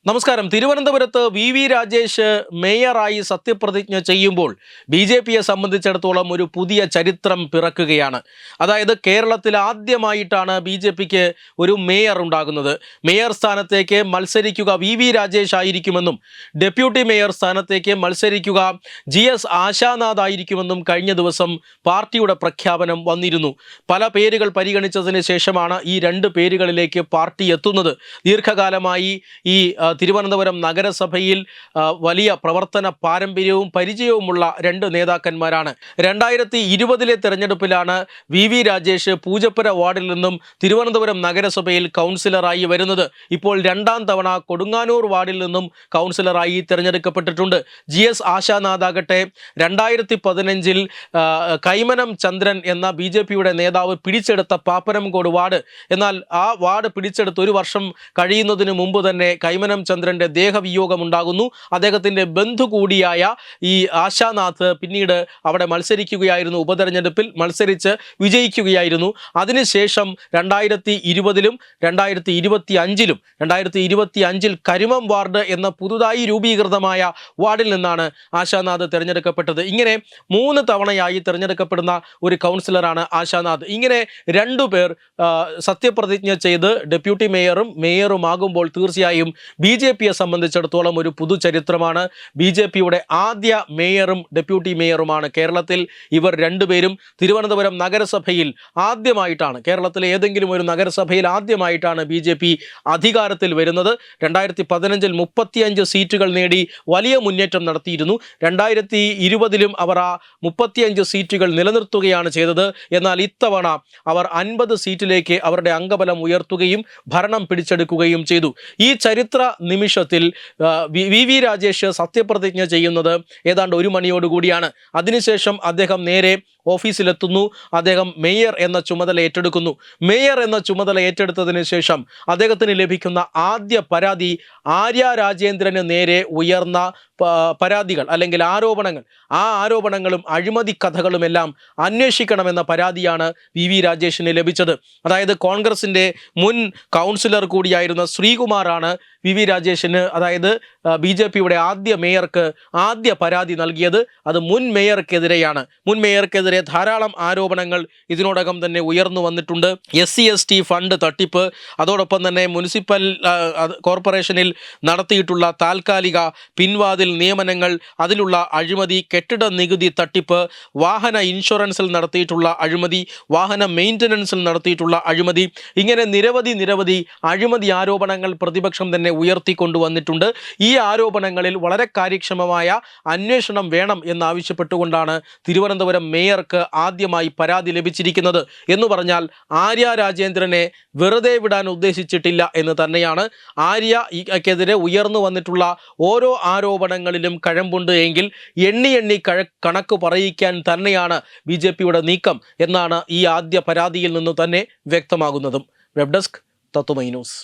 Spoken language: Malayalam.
നമസ്കാരം. തിരുവനന്തപുരത്ത് വി രാജേഷ് മേയറായി സത്യപ്രതിജ്ഞ ചെയ്യുമ്പോൾ ബി.ജെ.പിയെ സംബന്ധിച്ചിടത്തോളം ഒരു പുതിയ ചരിത്രം പിറക്കുകയാണ്. അതായത് കേരളത്തിൽ ആദ്യമായിട്ടാണ് ബി.ജെ.പിക്ക് ഒരു മേയർ ഉണ്ടാകുന്നത്. മേയർ സ്ഥാനത്തേക്ക് മത്സരിക്കുക വി രാജേഷ് ആയിരിക്കുമെന്നും ഡെപ്യൂട്ടി മേയർ സ്ഥാനത്തേക്ക് മത്സരിക്കുക GS ആശാനാഥ് ആയിരിക്കുമെന്നും കഴിഞ്ഞ ദിവസം പാർട്ടിയുടെ പ്രഖ്യാപനം വന്നിരുന്നു. പല പേരുകൾ പരിഗണിച്ചതിന് ശേഷമാണ് ഈ രണ്ട് പേരുകളിലേക്ക് പാർട്ടി എത്തുന്നത്. ദീർഘകാലമായി ഈ തിരുവനന്തപുരം നഗരസഭയിൽ വലിയ പ്രവർത്തന പാരമ്പര്യവും പരിചയവുമുള്ള രണ്ട് നേതാക്കന്മാരാണ്. 2020 തെരഞ്ഞെടുപ്പിലാണ് വി രാജേഷ് പൂജപ്പുര വാർഡിൽ നിന്നും തിരുവനന്തപുരം നഗരസഭയിൽ കൗൺസിലറായി വരുന്നത്. ഇപ്പോൾ രണ്ടാം തവണ കൊടുങ്ങാനൂർ വാർഡിൽ നിന്നും കൗൺസിലറായി തിരഞ്ഞെടുക്കപ്പെട്ടിട്ടുണ്ട്. GS ആശാനാഥാകട്ടെ 2015 കൈമനം ചന്ദ്രൻ എന്ന ബി.ജെ.പിയുടെ നേതാവ് പിടിച്ചെടുത്ത പാപ്പനംകോട് വാർഡ്. എന്നാൽ ആ വാർഡ് പിടിച്ചെടുത്ത് ഒരു വർഷം കഴിയുന്നതിന് മുമ്പ് തന്നെ കൈമനം ചന്ദ്രന്റെ ദേഹവിയോഗം ഉണ്ടാകുന്നു. അദ്ദേഹത്തിന്റെ ബന്ധു കൂടിയായ ഈ ആശാനാഥ് പിന്നീട് അവിടെ മത്സരിക്കുകയായിരുന്നു. ഉപതെരഞ്ഞെടുപ്പിൽ മത്സരിച്ച് വിജയിക്കുകയായിരുന്നു. അതിനുശേഷം 2020 2025 കരിമം വാർഡ് എന്ന പുതുതായി രൂപീകൃതമായ വാർഡിൽ നിന്നാണ് ആശാനാഥ് തിരഞ്ഞെടുക്കപ്പെട്ടത്. ഇങ്ങനെ 3 തവണയായി തിരഞ്ഞെടുക്കപ്പെടുന്ന ഒരു കൗൺസിലറാണ് ആശാനാഥ്. ഇങ്ങനെ രണ്ടുപേർ സത്യപ്രതിജ്ഞ ചെയ്ത് ഡെപ്യൂട്ടി മേയറുമാകുമ്പോൾ തീർച്ചയായും ബി.ജെ.പിയെ സംബന്ധിച്ചിടത്തോളം ഒരു പുതുചരിത്രമാണ്. ബി.ജെ.പിയുടെ ആദ്യ മേയറും ഡെപ്യൂട്ടി മേയറുമാണ് കേരളത്തിൽ. ഇവർ രണ്ടുപേരും തിരുവനന്തപുരം നഗരസഭയിൽ ആദ്യമായിട്ടാണ്, കേരളത്തിലെ ഏതെങ്കിലും ഒരു നഗരസഭയിൽ ആദ്യമായിട്ടാണ് ബി.ജെ.പി അധികാരത്തിൽ വരുന്നത്. 2015 35 സീറ്റുകൾ നേടി വലിയ മുന്നേറ്റം നടത്തിയിരുന്നു. 2020 അവർ ആ 35 സീറ്റുകൾ നിലനിർത്തുകയാണ് ചെയ്തത്. എന്നാൽ ഇത്തവണ അവർ 50 സീറ്റിലേക്ക് അവരുടെ അംഗബലം ഉയർത്തുകയും ഭരണം പിടിച്ചെടുക്കുകയും ചെയ്തു. ഈ ചരിത്ര നിമിഷത്തിൽ വി രാജേഷ് സത്യപ്രതിജ്ഞ ചെയ്യുന്നത് ഏതാണ്ട് 1 മണിയോടുകൂടിയാണ്. അതിനുശേഷം അദ്ദേഹം നേരെ ഓഫീസിലെത്തുന്നു. അദ്ദേഹം മേയർ എന്ന ചുമതല ഏറ്റെടുക്കുന്നു. മേയർ എന്ന ചുമതല ഏറ്റെടുത്തതിന് ശേഷം അദ്ദേഹത്തിന് ലഭിക്കുന്ന ആദ്യ പരാതി ആര്യ രാജേന്ദ്രന് നേരെ ഉയർന്ന പരാതികൾ അല്ലെങ്കിൽ ആരോപണങ്ങൾ, ആ ആരോപണങ്ങളും അഴിമതി കഥകളുമെല്ലാം അന്വേഷിക്കണമെന്ന പരാതിയാണ് വി രാജേഷിന് ലഭിച്ചത്. അതായത് കോൺഗ്രസിൻ്റെ മുൻ കൗൺസിലർ കൂടിയായിരുന്ന ശ്രീകുമാറാണ് വി രാജേഷിന്, അതായത് ബി.ജെ.പിയുടെ ആദ്യ മേയർക്ക് ആദ്യ പരാതി നൽകിയത്. അത് മുൻ മേയർക്കെതിരെയാണ്. മുൻ മേയർക്കെതിരെ ധാരാളം ആരോപണങ്ങൾ ഇതിനോടകം തന്നെ ഉയർന്നു വന്നിട്ടുണ്ട്. SC/ST ഫണ്ട് തട്ടിപ്പ്, അതോടൊപ്പം തന്നെ മുനിസിപ്പൽ കോർപ്പറേഷനിൽ നടത്തിയിട്ടുള്ള താൽക്കാലിക പിൻവാതിൽ നിയമനങ്ങൾ, അതിലുള്ള അഴിമതി, കെട്ടിട നികുതി തട്ടിപ്പ്, വാഹന ഇൻഷുറൻസിൽ നടത്തിയിട്ടുള്ള അഴിമതി, വാഹന മെയിൻ്റനൻസിൽ നടത്തിയിട്ടുള്ള അഴിമതി, ഇങ്ങനെ നിരവധി അഴിമതി ആരോപണങ്ങൾ പ്രതിപക്ഷം തന്നെ ഉയർത്തിക്കൊണ്ടുവന്നിട്ടുണ്ട്. ഈ ആരോപണങ്ങളിൽ വളരെ കാര്യക്ഷമമായ അന്വേഷണം വേണം എന്നാവശ്യപ്പെട്ടുകൊണ്ടാണ് തിരുവനന്തപുരം മേയർക്ക് ആദ്യമായി പരാതി ലഭിച്ചിരിക്കുന്നത്. എന്ന് പറഞ്ഞാൽ ആര്യ രാജേന്ദ്രനെ വെറുതെ വിടാൻ ഉദ്ദേശിച്ചിട്ടില്ല എന്ന് തന്നെയാണ്. ആര്യക്കെതിരെ ഉയർന്നു വന്നിട്ടുള്ള ഓരോ ആരോപണങ്ങളിലും കഴമ്പുണ്ട് എങ്കിൽ എണ്ണി കണക്ക് പറയിക്കാൻ തന്നെയാണ് ബി.ജെ.പിയുടെ നീക്കം എന്നാണ് ഈ ആദ്യ പരാതിയിൽ നിന്ന് തന്നെ വ്യക്തമാകുന്നതും. വെബ് ഡെസ്ക് തത്വമൈ ന്യൂസ്.